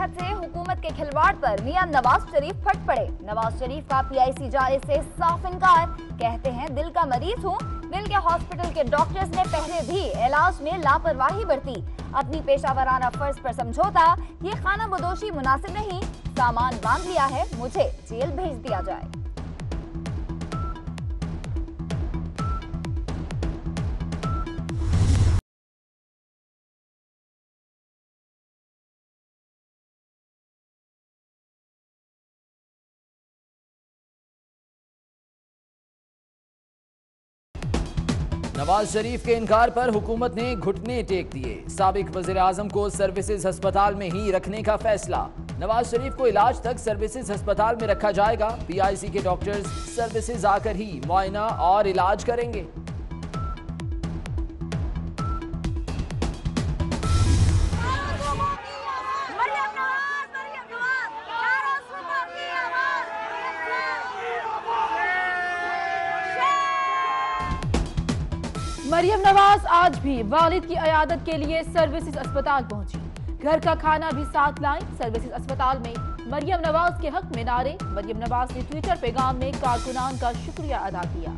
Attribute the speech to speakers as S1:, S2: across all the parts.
S1: सेहत से हुकूमत के खिलवाड़ पर मियां नवाज शरीफ फट पड़े। नवाज शरीफ का पीआईसी जाने से साफ इनकार। कहते हैं दिल का मरीज हूं। दिल के हॉस्पिटल के डॉक्टर्स ने पहले भी इलाज में लापरवाही बरती। अपनी पेशावराना फर्ज पर समझौता, ये खाना बदोशी मुनासिब नहीं। सामान बांध लिया है, मुझे जेल भेज दिया जाए।
S2: नवाज शरीफ के इनकार पर हुकूमत ने घुटने टेक दिए। साबिक वजीर आजम को सर्विसेज अस्पताल में ही रखने का फैसला। नवाज शरीफ को इलाज तक सर्विसेज अस्पताल में रखा जाएगा। पीआईसी के डॉक्टर्स सर्विसेज आकर ही मुआयना और इलाज करेंगे।
S3: मरियम नवाज आज भी वालिद की अयादत के लिए सर्विसेज अस्पताल पहुंची। घर का खाना भी साथ लाई। सर्विसेज अस्पताल में मरियम नवाज के हक में नारे। मरियम नवाज ने ट्विटर पैगाम में कारकुनान का शुक्रिया अदा किया।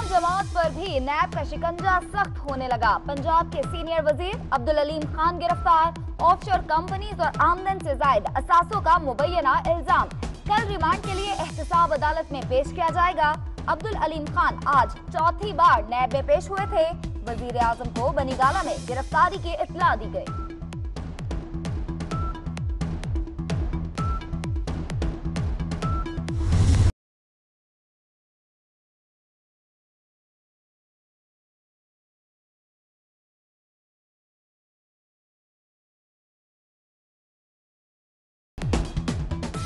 S1: जमात पर भी नैब का शिकंजा सख्त होने लगा। पंजाब के सीनियर वजीर अब्दुल अलीम खान गिरफ्तार। ऑफशोर कंपनीज और आमदन से जायद असासों का मुबैना इल्जाम। कल रिमांड के लिए एहतसाब अदालत में पेश किया जाएगा। अब्दुल अलीम खान आज चौथी बार नैब में पेश हुए थे। वजीर आजम को बनीगाला में गिरफ्तारी की इत्तला दी गई।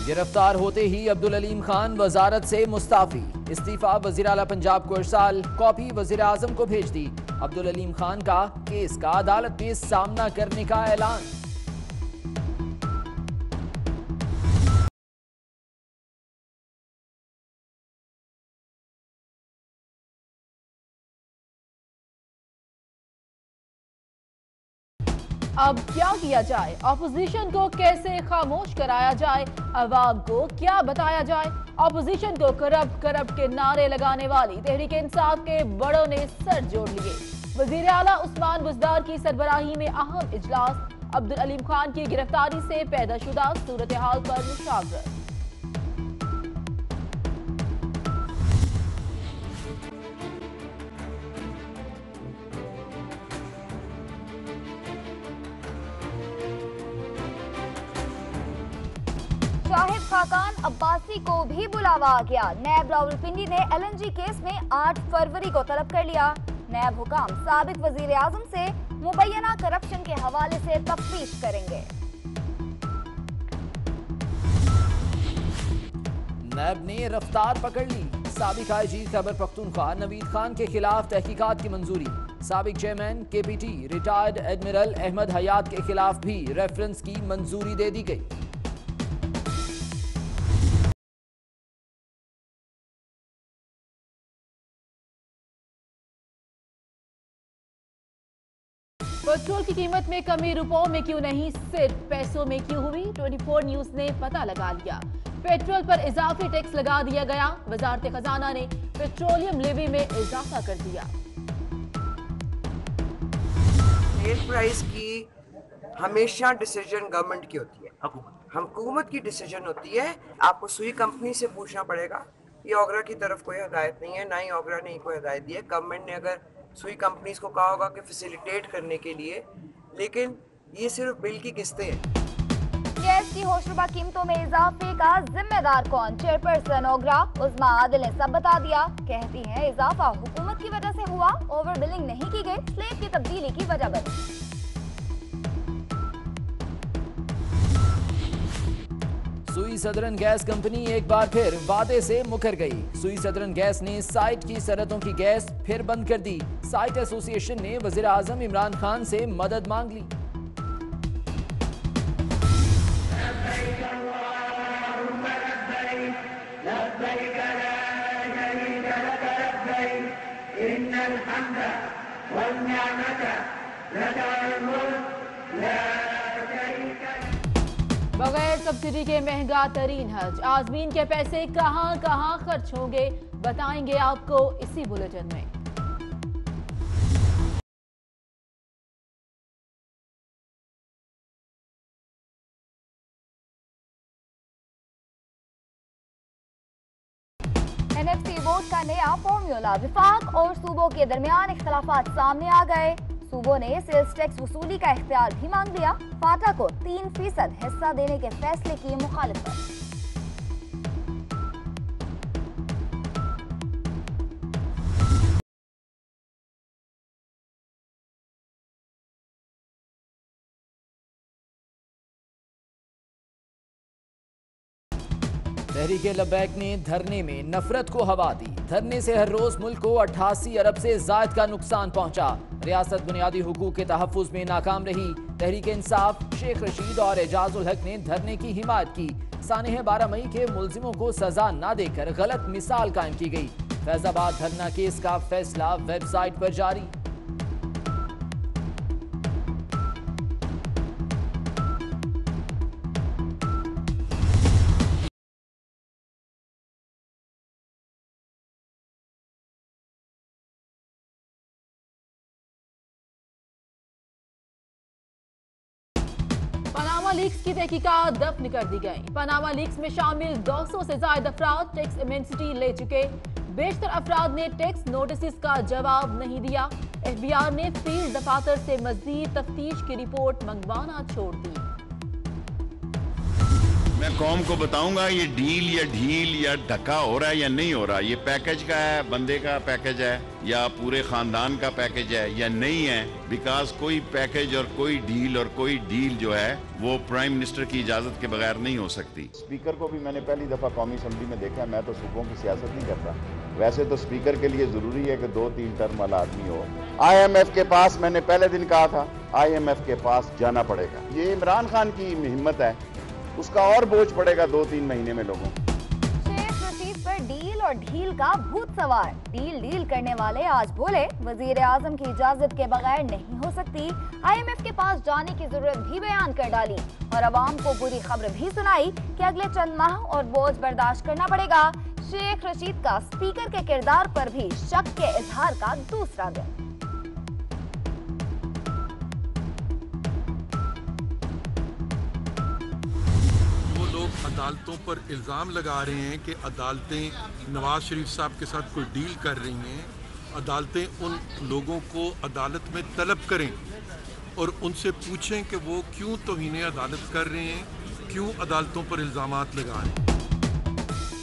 S2: गिरफ्तार होते ही अब्दुल अलीम खान वजारत से मुस्ताफी। इस्तीफा वजीर आला पंजाब को इरसाल। कॉपी वजीर आजम को भेज दी। अब्दुल अलीम खान का केस का अदालत में सामना करने का ऐलान।
S3: अब क्या किया जाए? ऑपोजिशन को कैसे खामोश कराया जाए? अवाम को क्या बताया जाए? ऑपोजिशन को करप्ट के नारे लगाने वाली तहरीक इंसाफ के बड़ों ने सर जोड़ लिए। वजीर आला उस्मान बुज़दार की सरबराही में अहम इजलास। अब्दुल अलीम खान की गिरफ्तारी से पैदाशुदा सूरत हाल पर मुशावरत।
S1: शाहिद खाकान अब्बासी को भी बुलावा आ गया। नैब रावलपिंडी ने एलएनजी केस में 8 फरवरी को तलब कर लिया। नैब हुकाम साबिक वजीर आजम से मुबैना करप्शन के हवाले से तफ्तीश करेंगे।
S2: नैब ने रफ्तार पकड़ ली। साबिक आईजी खैबर पख्तूनख्वा नवीद खान के खिलाफ तहकीकात की मंजूरी। साबिक chairman KPT retired admiral Ahmad Hayat के खिलाफ भी रेफरेंस की मंजूरी दे दी गई।
S3: पेट्रोल की कीमत में कमी रुपयों में क्यों नहीं, सिर्फ पैसों में क्यों हुई? 24 न्यूज ने पता लगा लिया। पेट्रोल पर इजाफी टैक्स लगा दिया गया। वजारत खजाना ने पेट्रोलियम लेवी में इजाफा कर दिया।
S4: तेल प्राइस की हमेशा डिसीजन गवर्नमेंट की होती है, हुकूमत की डिसीजन होती है। आपको सुई कंपनी से पूछना पड़ेगा। ये ओगरा की तरफ कोई हदायत नहीं है, ना ही ओगरा ने कोई हदायत दी है। गवर्नमेंट ने अगर सुई कंपनीज को कहा होगा कि फैसिलिटेट करने के लिए, लेकिन ये सिर्फ बिल की किस्तें हैं।
S1: गैस की होशरुबा कीमतों में इजाफे का जिम्मेदार कौन? चेयरपर्सन ओगरा उस्मा आदिल ने सब बता दिया। कहती हैं इजाफा हुकूमत की वजह से हुआ, ओवर बिलिंग नहीं की गई, स्लेब की तब्दीली की वजह बनी।
S2: सुई सदरन गैस कंपनी एक बार फिर वादे से मुकर गई। सुई सदरन गैस ने साइट की सरहदों की गैस फिर बंद कर दी। साइट एसोसिएशन ने वजीर आजम इमरान खान से मदद मांग ली।
S3: बगैर सब्सिडी के महंगा तरीन हज, आजमीन के पैसे कहां कहां खर्च होंगे, बताएंगे आपको इसी बुलेटिन में।
S1: NFC वोट का नया फॉर्मूला, विफाक और सूबों के दरमियान इख्तलाफात सामने आ गए। सूबों ने सेल्स टैक्स वसूली का इख्तियार भी मांग लिया। फाटा को 3% हिस्सा देने के फैसले की मुखालिफत।
S2: तहरीके लब्बैक ने धरने में नफरत को हवा दी। धरने से हर रोज मुल्क को 88 अरब से जायद का नुकसान पहुंचा। रियासत बुनियादी हुकूक के तहफ्फुज में नाकाम रही। तहरीक इंसाफ, शेख रशीद और एजाजुल हक ने धरने की हिमायत की। सानह 12 मई के मुलजिमों को सजा न देकर गलत मिसाल कायम की गई। फैजाबाद धरना केस का फैसला वेबसाइट पर जारी।
S3: पनामा लीक्स की तहकीकात दफन कर दी गई। पनामा लीक्स में शामिल 200 से ज्यादा अफराद टैक्स इम्यूनिटी ले चुके। बेशतर अफराद ने टैक्स नोटिस का जवाब नहीं दिया। FBI ने फील्ड दफातर से मजीद तफ्तीश की रिपोर्ट मंगवाना छोड़ दी।
S5: मैं कौम को बताऊंगा ये डील या ढील या धक्का हो रहा है या नहीं हो रहा, ये पैकेज का है, बंदे का पैकेज है या पूरे खानदान का पैकेज है या नहीं है। बिकॉज कोई पैकेज और कोई डील और कोई डील जो है वो प्राइम मिनिस्टर की इजाजत के बगैर नहीं हो सकती।
S6: स्पीकर को भी मैंने पहली दफा कौमी असम्बली में देखा। मैं तो सूबों की सियासत नहीं करता। वैसे तो स्पीकर के लिए जरूरी है कि 2-3 टर्म वाला आदमी हो। IMF के पास मैंने पहले दिन कहा था, IMF के पास जाना पड़ेगा। ये इमरान खान की हिम्मत है, उसका और बोझ पड़ेगा 2-3 महीने में लोगों।
S1: शेख रशीद पर डील और ढील का भूत सवार। डील करने वाले आज बोले वजीर आजम की इजाजत के बगैर नहीं हो सकती। IMF के पास जाने की जरूरत भी बयान कर डाली और अवाम को बुरी खबर भी सुनाई कि अगले चंद माह और बोझ बर्दाश्त करना पड़ेगा। शेख रशीद का स्पीकर के किरदार पर भी शक के इजहार का दूसरा दिन।
S7: अदालतों पर इल्ज़ाम लगा रहे हैं कि अदालतें नवाज शरीफ साहब के साथ कोई डील कर रही हैं। अदालतें उन लोगों को अदालत में तलब करें और उनसे पूछें कि वो क्यों तौहीन अदालत कर रहे हैं, क्यों अदालतों पर इल्ज़ामात लगा रहे हैं।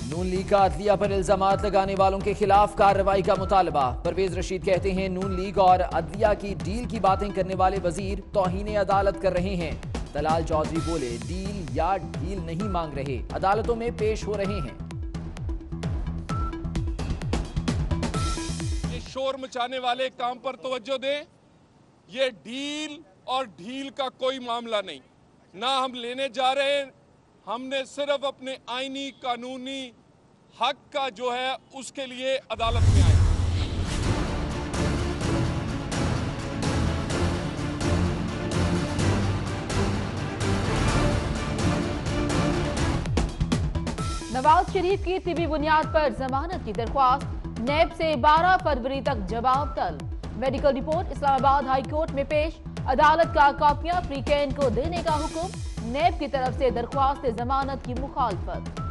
S2: नून लीग का अदलिया पर इल्जामात लगाने वालों के खिलाफ कार्रवाई का मुतालबा। परवेज रशीद कहते हैं नून लीग और अदलिया की डील की बातें करने वाले वजीर तौहीन अदालत कर रहे हैं। दलाल चौधरी बोले डील या ढील नहीं मांग रहे, अदालतों में पेश हो रहे हैं।
S8: ये शोर मचाने वाले काम पर तवज्जो दें। ये डील और ढील का कोई मामला नहीं, ना हम लेने जा रहे हैं। हमने सिर्फ अपने आईनी कानूनी हक का जो है उसके लिए अदालत में आए।
S3: नवाज शरीफ की तिबी बुनियाद पर जमानत की दरख्वास्त। नैब से 12 फरवरी तक जवाब तलब। Medical report Islamabad high court में पेश। अदालत का कॉपियां फ्री कैन को देने का हुक्म। नैब की तरफ से दरख्वास्त जमानत की मुखालफत।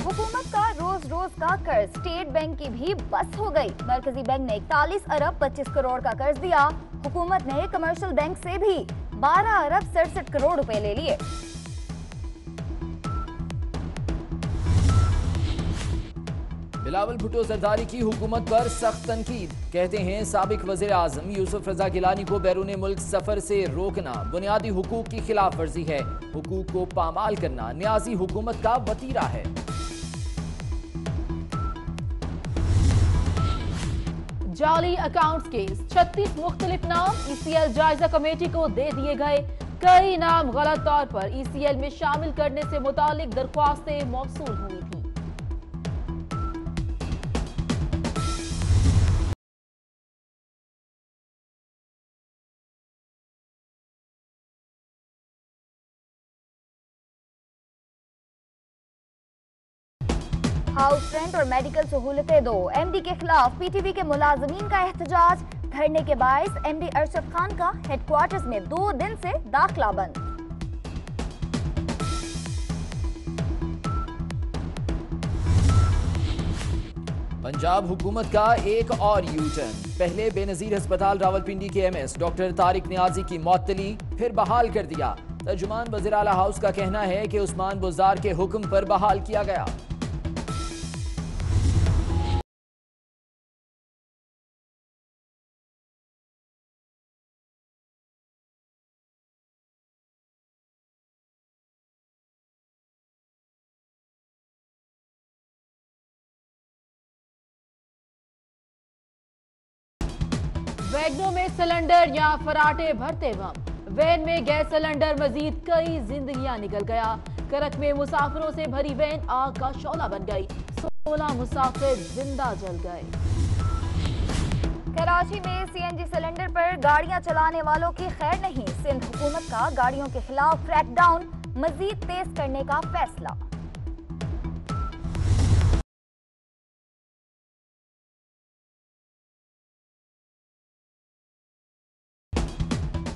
S1: हुकूमत का रोज का कर्ज स्टेट बैंक की भी बस हो गई। मरकजी बैंक ने 41 अरब 25 करोड़ का कर्ज दिया। हुकूमत ने कमर्शियल बैंक से भी 12 अरब 67 करोड़ रुपए ले लिए।
S2: बिलावल भुट्टो जरदारी की हुकूमत पर सख्त तनकीद। कहते हैं साबिक वजीर आजम यूसुफ रजा गिलानी को बैरून मुल्क सफर से रोकना बुनियादी हुकूक की खिलाफ वर्जी है। हुकूक को पामाल करना न्याजी हुकूमत का वतीरा है।
S3: जाली अकाउंट्स केस, 36 मुख्तलिफ नाम ECL जायजा कमेटी को दे दिए गए। कई नाम गलत तौर पर ECL में शामिल करने से मुतालिक दरख्वास्तें मौसूल हुई थी।
S1: हाउस रेंट और मेडिकल सहूलतें दो, MD के खिलाफ PTV के मुलाजमीन का एहतजाज। धरने के बायस MD अरशद खान का हेडक्वार्टर्स में 2 दिन से दाखिला बंद।
S2: पंजाब हुकूमत का एक और यू-टर्न। पहले बेनजीर अस्पताल रावलपिंडी के MS डॉक्टर तारिक नियाजी की मुअत्तली, फिर बहाल कर दिया। तर्जुमान वज़ीर आला हाउस का कहना है कि उस्मान बुज़दार के हुक्म पर बहाल किया गया।
S3: वैगनों में सिलेंडर या फराटे भरते बम, वैन में गैस सिलेंडर, मजीद कई जिंदगियां निकल गया। करक में मुसाफिरों से भरी वैन आग का शौला बन गई, 16 मुसाफिर जिंदा जल गए।
S1: कराची में CNG सिलेंडर पर गाड़ियां चलाने वालों की खैर नहीं, सिंध हुकूमत का गाड़ियों के खिलाफ क्रैकडाउन मजीद तेज करने का फैसला।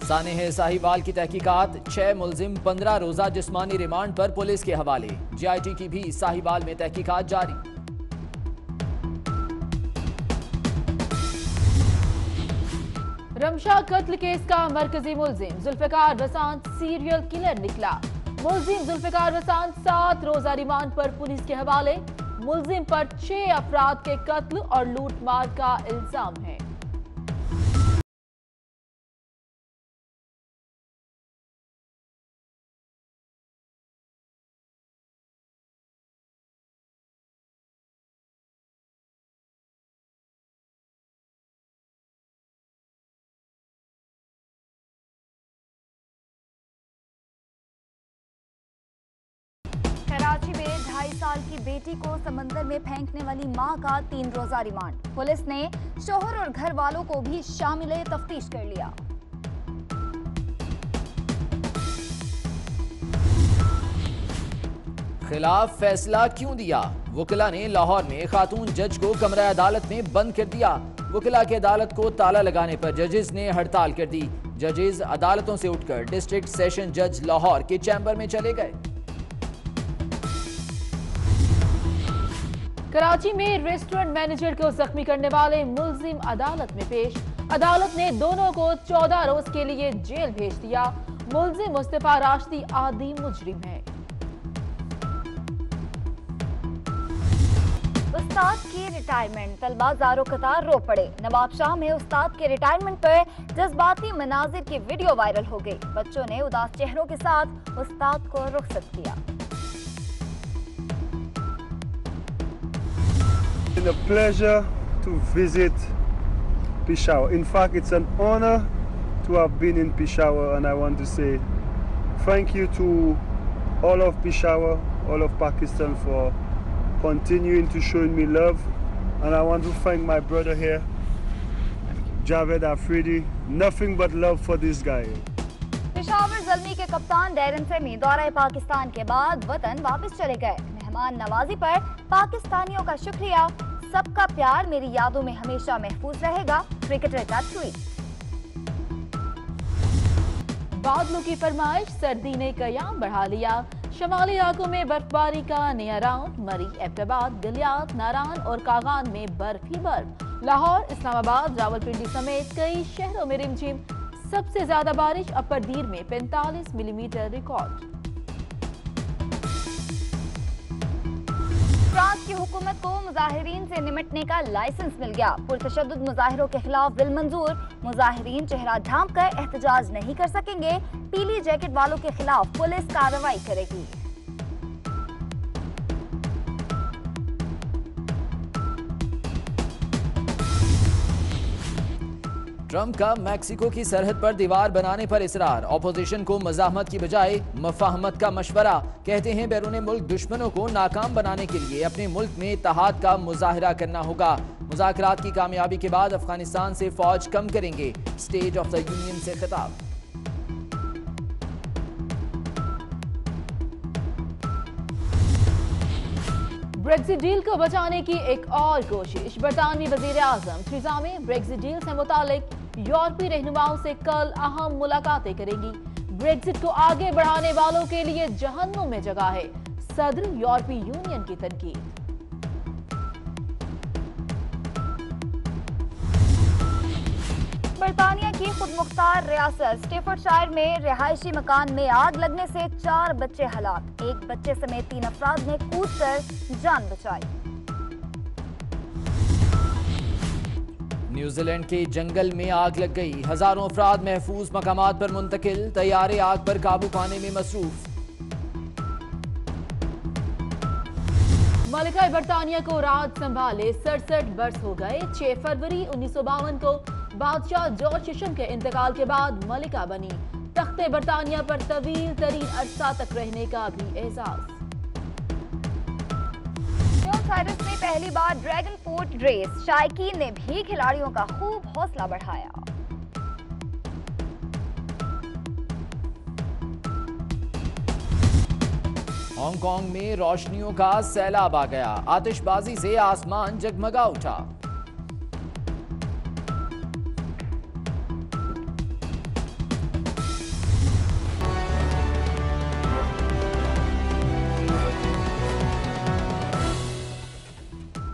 S2: सानेह साहिवाल की तहकीकात, 6 मुलजिम 15 रोजा जिस्मानी रिमांड पर पुलिस के हवाले। GIT की भी साहिवाल में तहकीकात जारी।
S3: रमशा कत्ल केस का मरकजी मुलजिम जुल्फिकार वसांत सीरियल किलर निकला। मुलजिम जुल्फिकार वसांत 7 रोजा रिमांड पर पुलिस के हवाले। मुलजिम पर 6 अफराद के कत्ल और लूटमार का इल्जाम है।
S1: कराची में 2.5 साल की बेटी को समंदर में फेंकने वाली मां का 3 रोजा रिमांड। पुलिस ने शोहर और घर वालों को भी शामिल तफ्तीश कर लिया।
S2: खिलाफ फैसला क्यों दिया? वकिला ने लाहौर में खातून जज को कमरा अदालत में बंद कर दिया। वकिला की अदालत को ताला लगाने पर जजेस ने हड़ताल कर दी। जजेस अदालतों से उठकर डिस्ट्रिक्ट सेशन जज लाहौर के चैम्बर में चले गए।
S3: कराची में रेस्टोरेंट मैनेजर को जख्मी करने वाले मुलजिम अदालत में पेश। अदालत ने दोनों को 14 रोज के लिए जेल भेज दिया। मुलजिम मुस्तफा राशदी आदि मुजरिम है।
S1: उस्ताद की रिटायरमेंट, तलबा ज़ारो कतार रो पड़े। नवाबशाह में उस्ताद के रिटायरमेंट पर जज्बाती मनाजिर की वीडियो वायरल हो गई। बच्चों ने उदास चेहरों के साथ उस्ताद को रुखसत किया।
S9: It's a pleasure to visit Peshawar. In fact, it's an honor to have been in Peshawar, and I want to say thank you to all of Peshawar, all of Pakistan for continuing to show me love, and I want to thank my brother here, Javed Afridi. Nothing but love for this guy.
S1: Peshawar Zalmi के कप्तान Darren semi दौरा पाकिस्तान के बाद वतन वापस चले गए। मेहमान नवाजी पर पाकिस्तानियों का शुक्रिया, सबका प्यार मेरी यादों में हमेशा महफूज रहेगा। क्रिकेटर का ट्वीट।
S3: बादलों की फरमाइश, सर्दी ने कयाम बढ़ा लिया। शमाली इलाकों में बर्फबारी का नया राउंड। मरी, एबटाबाद, गलियात, नारान और कागान में बर्फ ही बर्फ। लाहौर, इस्लामाबाद, रावलपिंडी समेत कई शहरों में रिमझिम। सबसे ज्यादा बारिश अपर दीर में 45 मिलीमीटर रिकॉर्ड।
S1: फ्रांस की हुकूमत को मुजाहिरीन से निमटने का लाइसेंस मिल गया। पुरतशद्दुद मुजाहिरों के खिलाफ बिल मंजूर। मुजाहिरीन चेहरा ढांप कर एहतजाज नहीं कर सकेंगे। पीली जैकेट वालों के खिलाफ पुलिस कार्रवाई करेगी।
S2: ट्रंप का मैक्सिको की सरहद पर दीवार बनाने पर इसरार। ऑपोजिशन को मज़ाहमत की बजाय मफाहमत का मशवरा। कहते हैं बैरून मुल्क दुश्मनों को नाकाम बनाने के लिए अपने मुल्क में इत्तेहाद का मुजाहरा करना होगा। मुज़ाकरात की कामयाबी के बाद अफगानिस्तान से फौज कम करेंगे। स्टेट ऑफ द यूनियन से खिताब।
S3: ब्रेक्जिट डील को बचाने की एक और कोशिश। बरतानवी वजीर आजम थेरेसा मे ब्रेक्जिट डील से मुतालिक यूरोपीय रहनुमाओं से कल अहम मुलाकातें करेंगी। ब्रेक्जिट को आगे बढ़ाने वालों के लिए जहन्नुम में जगह है, सदर यूरोपीय यूनियन की तनकीद।
S1: बरतानिया की खुदमुख्तार रियासत स्टेफर्डशायर में रिहायशी मकान में आग लगने से 4 बच्चे हलाक। एक बच्चे समेत 3 अफराद ने कूदकर जान बचाई।
S2: न्यूजीलैंड के जंगल में आग लग गई। हजारों अफराद महफूज मकामात पर मुंतकिल। तैयारे आग पर काबू पाने में मसरूफ।
S3: मलिका बरतानिया को राज संभाले 67 बरस हो गए। 6 फरवरी 1952 को बादशाह जॉर्ज षष्ठ के इंतकाल के बाद मलिका बनी। तख्ते बरतानिया पर तवील तरीन अरसा तक रहने का भी एहसास।
S1: ब्यूनस आयर्स में पहली बार ड्रैगन फ्रूट रेस। शायकीन ने भी खिलाड़ियों का खूब हौसला बढ़ाया।
S2: हांगकांग में रोशनियों का सैलाब आ गया। आतिशबाजी से आसमान जगमगा उठा।